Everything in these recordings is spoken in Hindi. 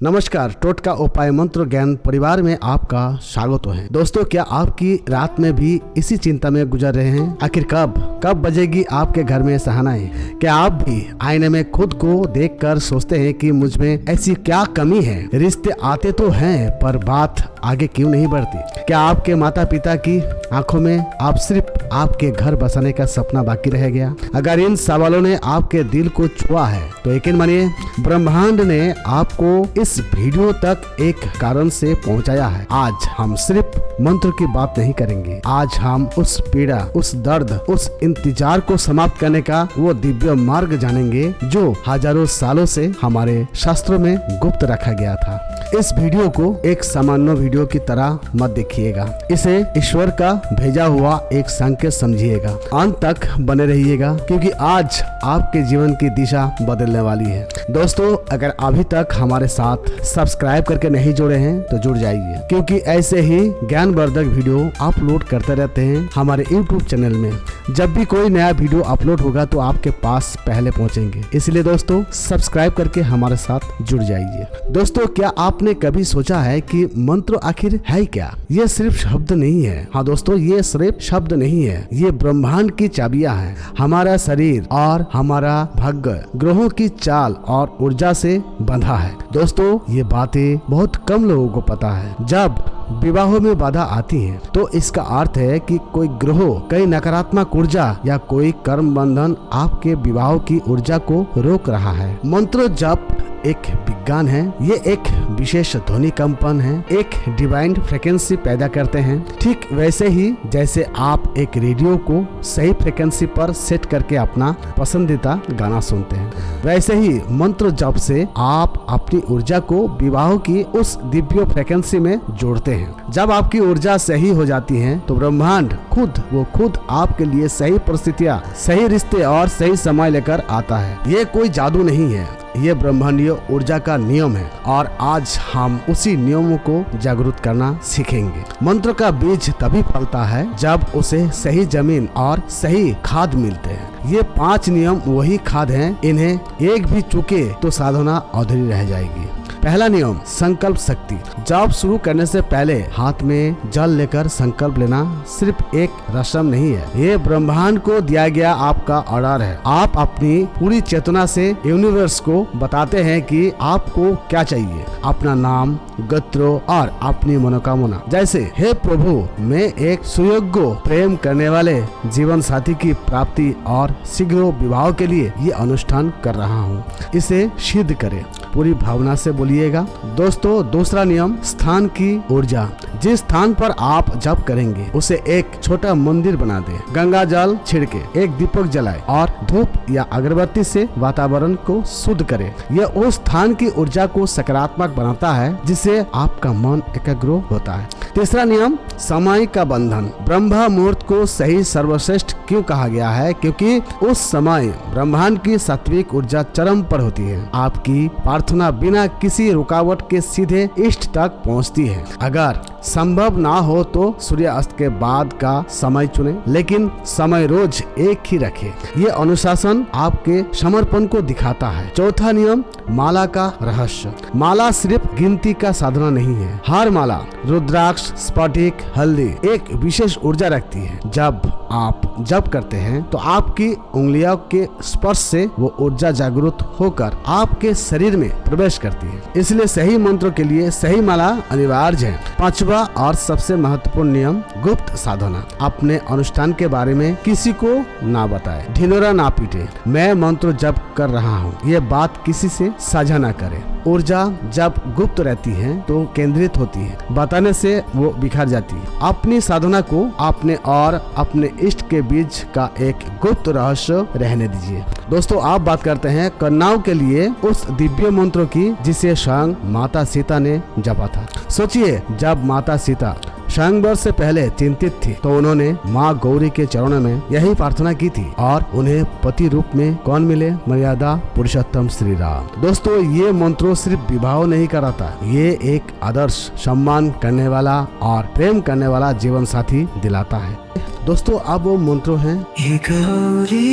नमस्कार, टोटका उपाय मंत्र ज्ञान परिवार में आपका स्वागत है। दोस्तों, क्या आपकी रात में भी इसी चिंता में गुजर रहे हैं? आखिर कब बजेगी आपके घर में शहनाई? क्या आप भी आईने में खुद को देखकर सोचते हैं कि मुझ में ऐसी क्या कमी है? रिश्ते आते तो हैं पर बात आगे क्यों नहीं बढ़ती? क्या आपके माता पिता की आंखों में आप सिर्फ आपके घर बसाने का सपना बाकी रह गया? अगर इन सवालों ने आपके दिल को छुआ है तो यकीन मानिए, ब्रह्मांड ने आपको इस वीडियो तक एक कारण से पहुंचाया है। आज हम सिर्फ मंत्र की बात नहीं करेंगे। आज हम उस पीड़ा, उस दर्द, उस इंतजार को समाप्त करने का वो दिव्य मार्ग जानेंगे जो हजारों सालों से हमारे शास्त्रों में गुप्त रखा गया था। इस वीडियो को एक सामान्य वीडियो की तरह मत देखिएगा। इसे ईश्वर का भेजा हुआ एक संकेत समझिएगा। अंत तक बने रहिएगा क्योंकि आज आपके जीवन की दिशा बदलने वाली है। दोस्तों, अगर अभी तक हमारे साथ सब्सक्राइब करके नहीं जुड़े हैं तो जुड़ जाइए, क्योंकि ऐसे ही ज्ञानवर्धक वीडियो अपलोड करते रहते हैं हमारे YouTube चैनल में। जब भी कोई नया वीडियो अपलोड होगा तो आपके पास पहले पहुंचेंगे। इसलिए दोस्तों, सब्सक्राइब करके हमारे साथ जुड़ जाइए। दोस्तों, क्या आपने कभी सोचा है कि मंत्र आखिर है क्या? ये सिर्फ शब्द नहीं है। हाँ दोस्तों, ये सिर्फ शब्द नहीं है, ये ब्रह्मांड की चाबियां हैं। हमारा शरीर और हमारा भाग्य ग्रहों की चाल और ऊर्जा से बंधा है। दोस्तों, ये बातें बहुत कम लोगों को पता है। जब विवाहों में बाधा आती है तो इसका अर्थ है कि कोई ग्रह, कई नकारात्मक ऊर्जा या कोई कर्म बंधन आपके विवाह की ऊर्जा को रोक रहा है। मंत्र जप एक विज्ञान है। ये एक विशेष ध्वनि कंपन है, एक डिवाइन फ्रीक्वेंसी पैदा करते हैं। ठीक वैसे ही जैसे आप एक रेडियो को सही फ्रीक्वेंसी पर सेट करके अपना पसंदीदा गाना सुनते हैं, वैसे ही मंत्र जप से आप अपनी ऊर्जा को विवाह की उस दिव्य फ्रीक्वेंसी में जोड़ते हैं। जब आपकी ऊर्जा सही हो जाती है तो ब्रह्मांड खुद आपके लिए सही परिस्थितियाँ, सही रिश्ते और सही समय लेकर आता है। ये कोई जादू नहीं है, ये ब्रह्मांडीय ऊर्जा का नियम है और आज हम उसी नियमों को जागरूक करना सीखेंगे। मंत्र का बीज तभी फलता है जब उसे सही जमीन और सही खाद मिलते हैं। ये 5 नियम वही खाद हैं, इन्हें एक भी चूके तो साधना अधूरी रह जाएगी। पहला नियम, संकल्प शक्ति। जॉब शुरू करने से पहले हाथ में जल लेकर संकल्प लेना सिर्फ एक रस्म नहीं है, ये ब्रह्मांड को दिया गया आपका ऑर्डर है। आप अपनी पूरी चेतना से यूनिवर्स को बताते हैं कि आपको क्या चाहिए, अपना नाम, गोत्र और अपनी मनोकामना। जैसे, हे प्रभु, मैं एक सुयोग्य प्रेम करने वाले जीवन साथी की प्राप्ति और शीघ्र विवाह के लिए ये अनुष्ठान कर रहा हूँ, इसे सिद्ध करे। पूरी भावना से बोलिएगा। दोस्तों, दूसरा नियम, स्थान की ऊर्जा। जिस स्थान पर आप जप करेंगे उसे एक छोटा मंदिर बना दे, गंगा जल छिड़के, एक दीपक जलाए और धूप या अगरबत्ती से वातावरण को शुद्ध करे। यह उस स्थान की ऊर्जा को सकारात्मक बनाता है जिससे आपका मन एकाग्र होता है। तीसरा नियम, समय का बंधन। ब्रह्म मुहूर्त को सही सर्वश्रेष्ठ क्यों कहा गया है? क्योंकि उस समय ब्रह्मांड की सात्विक ऊर्जा चरम पर होती है। आपकी प्रार्थना बिना किसी रुकावट के सीधे इष्ट तक पहुंचती है। अगर संभव ना हो तो सूर्यास्त के बाद का समय चुने, लेकिन समय रोज एक ही रखें। ये अनुशासन आपके समर्पण को दिखाता है। चौथा नियम, माला का रहस्य। माला सिर्फ गिनती का साधना नहीं है। हर माला, रुद्राक्ष, स्फटिक, हल्दी एक विशेष ऊर्जा रखती है। जब आप जप करते हैं तो आपकी उंगलियों के स्पर्श से वो ऊर्जा जागृत होकर आपके शरीर में प्रवेश करती है। इसलिए सही मंत्र के लिए सही माला अनिवार्य है। पांचवा और सबसे महत्वपूर्ण नियम, गुप्त साधना। अपने अनुष्ठान के बारे में किसी को ना बताए, ढिंढोरा ना पीटे। मैं मंत्र जप कर रहा हूँ, ये बात किसी से साझा ना करे। ऊर्जा जब गुप्त रहती है तो केंद्रित होती है, बताने से वो बिखर जाती है। अपनी साधना को अपने और अपने इष्ट के बीच का एक गुप्त रहस्य रहने दीजिए। दोस्तों, आप बात करते हैं कन्याओं के लिए उस दिव्य मंत्र की जिसे स्वयं माता सीता ने जपा था। सोचिए, जब माता सीता स्वयंवर से पहले चिंतित थी तो उन्होंने माँ गौरी के चरणों में यही प्रार्थना की थी और उन्हें पति रूप में कौन मिले? मर्यादा पुरुषोत्तम श्री राम। दोस्तों, ये मंत्र सिर्फ विवाह नहीं कराता, ये एक आदर्श, सम्मान करने वाला और प्रेम करने वाला जीवन साथी दिलाता है। दोस्तों, अब वो मंत्र है, हे गौरी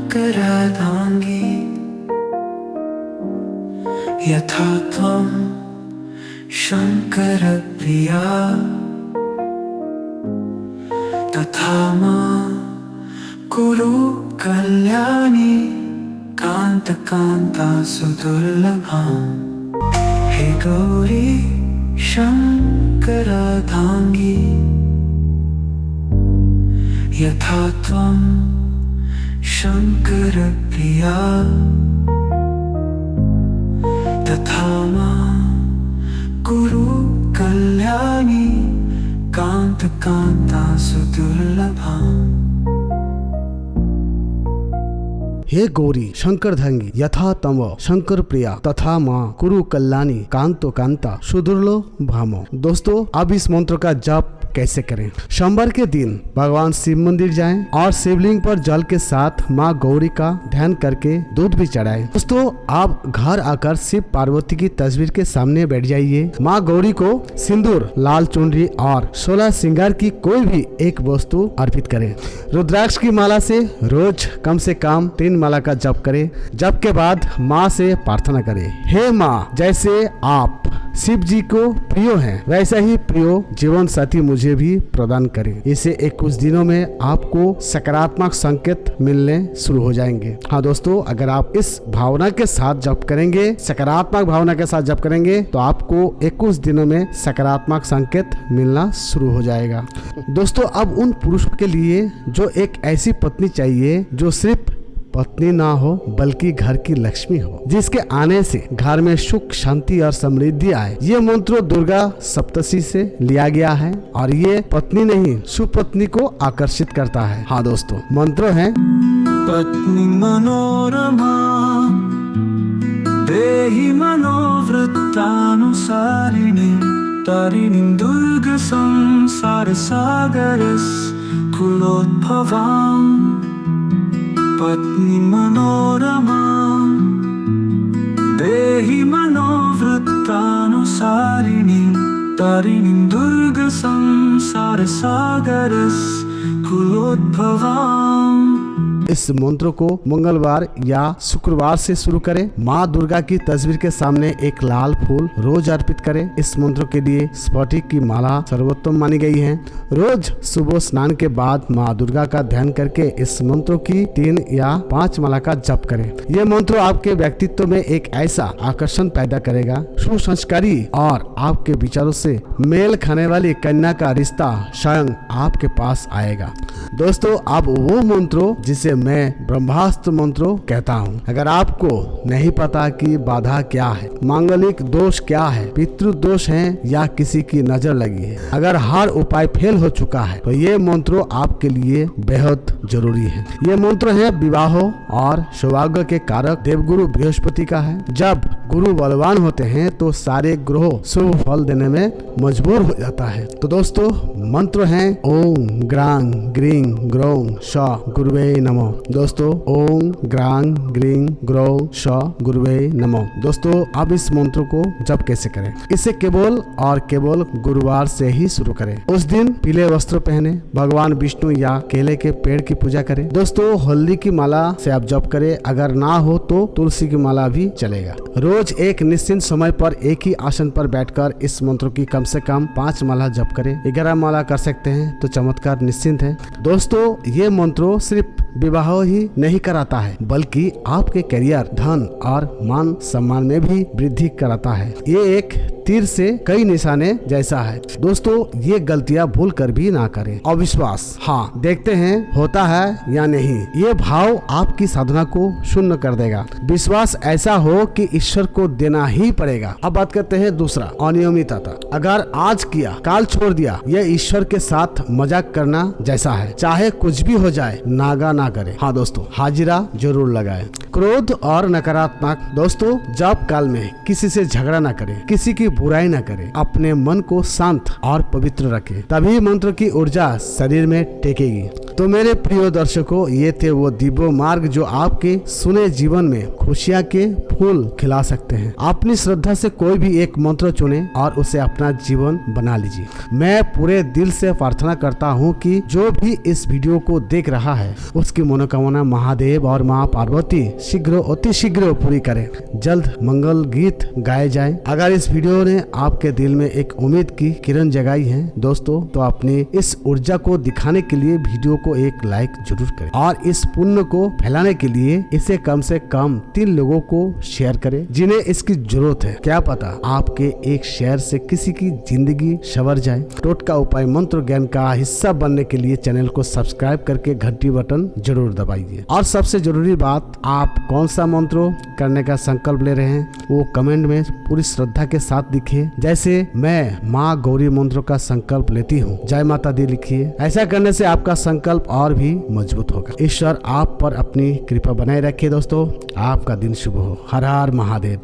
शंकरार्धांगी यथा त्वं शंकर प्रिया तथा मां कुरु कल्याणी कांत कांता सुदुर्लभाम्। हे गौरी शंकरार्धांगी यथा त्वं शंकर प्रिया तथा मां कुरु कल्याणी कांत कांता सुदुर्लभाम्। हे गौरी शंकरधांगी यथा तम शंकर प्रिया तथा माँ कुरु कल्याणी कांतो कांता सुदुर्लभाम। दोस्तों, अब इस मंत्र का जाप कैसे करें? सोमवार के दिन भगवान शिव मंदिर जाएं और शिवलिंग पर जल के साथ माँ गौरी का ध्यान करके दूध भी चढ़ाएं। दोस्तों, आप घर आकर शिव पार्वती की तस्वीर के सामने बैठ जाइए। माँ गौरी को सिंदूर, लाल चुनरी और 16 श्रृंगार की कोई भी एक वस्तु अर्पित करें। रुद्राक्ष की माला से रोज कम से कम 3 माला का जप करें। जप के बाद माँ से प्रार्थना करें, हे माँ, जैसे आप शिव जी को प्रिय हैं वैसा ही प्रिय जीवन साथी मुझे भी प्रदान करें। इसे 21 दिनों में आपको सकारात्मक संकेत मिलने शुरू हो जाएंगे। हाँ दोस्तों, अगर आप इस भावना के साथ जप करेंगे, सकारात्मक भावना के साथ जप करेंगे, तो आपको 21 दिनों में सकारात्मक संकेत मिलना शुरू हो जाएगा। दोस्तों, अब उन पुरुषों के लिए जो एक ऐसी पत्नी चाहिए जो सिर्फ पत्नी ना हो बल्कि घर की लक्ष्मी हो, जिसके आने से घर में सुख, शांति और समृद्धि आए। ये मंत्र दुर्गा सप्तशी से लिया गया है और ये पत्नी नहीं सुपत्नी को आकर्षित करता है। हाँ दोस्तों, मंत्र है पत्नी मनोरमा देहि मनोवृत्तानुसारिणी तारिणीं दुर्ग संसार सागरस कुलोद्भवाम्। पत्नी मनोरमा देहि मनोवृत्तानुसारिणी तारिणीं दुर्ग संसार सागरस कुलोद्भवाम्। इस मंत्र को मंगलवार या शुक्रवार से शुरू करें। माँ दुर्गा की तस्वीर के सामने एक लाल फूल रोज अर्पित करें। इस मंत्र के लिए स्फटिक की माला सर्वोत्तम मानी गई है। रोज सुबह स्नान के बाद माँ दुर्गा का ध्यान करके इस मंत्र की 3 या 5 माला का जप करें। यह मंत्र आपके व्यक्तित्व में एक ऐसा आकर्षण पैदा करेगा, सुसंस्कारी और आपके विचारों से मेल खाने वाली कन्या का रिश्ता स्वयं आपके पास आएगा। दोस्तों, अब वो मंत्र जिसे मैं ब्रह्मास्त्र मंत्र कहता हूँ। अगर आपको नहीं पता कि बाधा क्या है, मांगलिक दोष क्या है, पितृ दोष है या किसी की नजर लगी है, अगर हर उपाय फेल हो चुका है, तो ये मंत्र आपके लिए बेहद जरूरी है। ये मंत्र है विवाह और सौभाग्य के कारक देवगुरु बृहस्पति का है। जब गुरु बलवान होते हैं तो सारे ग्रह शुभ फल देने में मजबूर हो जाता है। तो दोस्तों, मंत्र है ओम ग्रां ग्रीं ग्रौं श गुरुवे नमो। दोस्तों, ओम ग्रां ग्रीं ग्रौं श गुरुवे नमो। दोस्तों, अब इस मंत्र को जप कैसे करें? इसे केवल और केवल गुरुवार से ही शुरू करें। उस दिन पीले वस्त्र पहने, भगवान विष्णु या केले के पेड़ की पूजा करें। दोस्तों, हल्दी की माला से आप जप करें, अगर ना हो तो तुलसी की माला भी चलेगा। रोज एक निश्चित समय पर एक ही आसन पर बैठकर इस मंत्र की कम से कम 5 माला जप करें। 11 माला कर सकते हैं तो चमत्कार निश्चिंत है। दोस्तों, ये मंत्र सिर्फ विवाह ही नहीं कराता है बल्कि आपके करियर, धन और मान सम्मान में भी वृद्धि कराता है। ये एक तीर से कई निशाने जैसा है। दोस्तों, ये गलतियां भूल कर भी ना करें। अविश्वास, हाँ देखते हैं होता है या नहीं, ये भाव आपकी साधना को शून्य कर देगा। विश्वास ऐसा हो कि ईश्वर को देना ही पड़ेगा। अब बात करते हैं दूसरा, अनियमितता। अगर आज किया काल छोड़ दिया, ये ईश्वर के साथ मजाक करना जैसा है। चाहे कुछ भी हो जाए, नागा ना करे। हाँ दोस्तों, हाजिरा जरूर लगाए। क्रोध और नकारात्मक, दोस्तों जप काल में किसी से झगड़ा ना करें, किसी की बुराई ना करें, अपने मन को शांत और पवित्र रखें, तभी मंत्र की ऊर्जा शरीर में टेकेगी। तो मेरे प्रिय दर्शकों, ये थे वो दिव्य मार्ग जो आपके सुने जीवन में खुशियाँ के फूल खिला सकते हैं। अपनी श्रद्धा से कोई भी एक मंत्र चुने और उसे अपना जीवन बना लीजिए। मैं पूरे दिल से प्रार्थना करता हूँ कि जो भी इस वीडियो को देख रहा है उसकी मनोकामना महादेव और माँ पार्वती शीघ्र अति शीघ्र पूरी करे। जल्द मंगल गीत गाए जाए। अगर इस वीडियो ने आपके दिल में एक उम्मीद की किरण जगाई है दोस्तों, तो अपनी इस ऊर्जा को दिखाने के लिए वीडियो को एक लाइक जरूर करें और इस पुण्य को फैलाने के लिए इसे कम से कम 3 लोगों को शेयर करें जिन्हें इसकी जरूरत है। क्या पता आपके एक शेयर से किसी की जिंदगी संवर जाए। टोटका उपाय मंत्र ज्ञान का हिस्सा बनने के लिए चैनल को सब्सक्राइब करके घंटी बटन जरूर दबाइए। और सबसे जरूरी बात, आप कौन सा मंत्र करने का संकल्प ले रहे हैं वो कमेंट में पूरी श्रद्धा के साथ लिखिए। जैसे मैं माँ गौरी मंत्र का संकल्प लेती हूँ, जय माता दी लिखिए। ऐसा करने से आपका संकल्प और भी मजबूत होगा। ईश्वर आप पर अपनी कृपा बनाए रखिए दोस्तों। आपका दिन शुभ हो। हर हर महादेव।